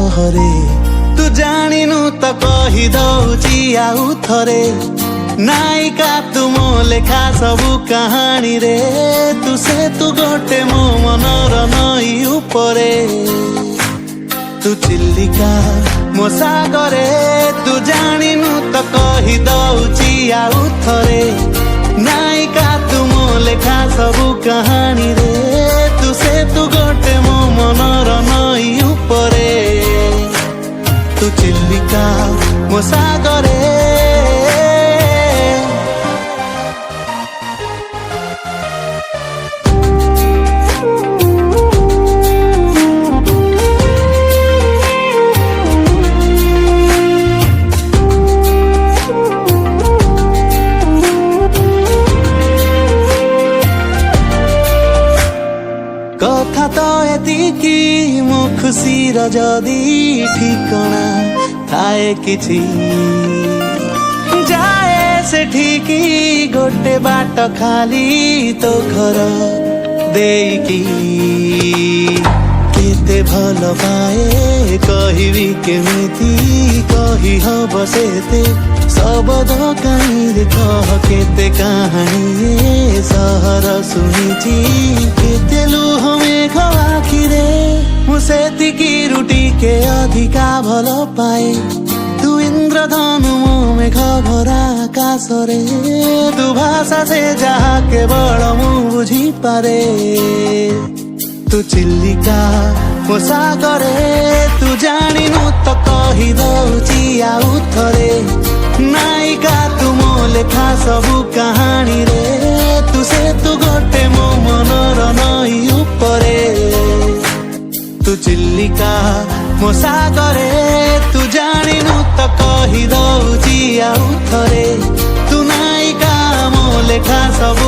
लहरे तू जानिनु त कहि दउची आउ थरे नायिका तू मो लेखा सबु कहानी रे तू से तू गोटे मो मनर नई उपरे तू चिल्लिका मो सागरे तू जानिनु त कहि दउची आउ थरे नायिका तू मो लेखा सबु कहानी रे तू से तू गोटे मो मनर नई उपरे तू चिल्लिका मो सागरे कथा तो एतिकी मो खुशी रजदी ठिकना थाए किछि जाए से ठीकी गोटे बाट खाली तो घर देकी केते भल पाए कहिबी केमिति कहि हब सेते सबद काई कह केते कहानी ए सहर सुनिछि केते लुह मेघ आखिरे मु सेतिकी रुटी के अधिका भल पाए तू इंद्रधनु मो मेघ भरा आकाश रे तू भाषा से जहा केवल मु बुझी पारे तू चिल्लिका मो सागरे तू जानिनु त कहि दउची आउ थरे नायिका तू मो लेखा सबु कहानी रे तू से तू गोटे मो मनर नई उपरे तू चिल्लिका मो सागरे तू जानिनु त कहि दउची आउ थरे तू नायिका मो लेखा सबु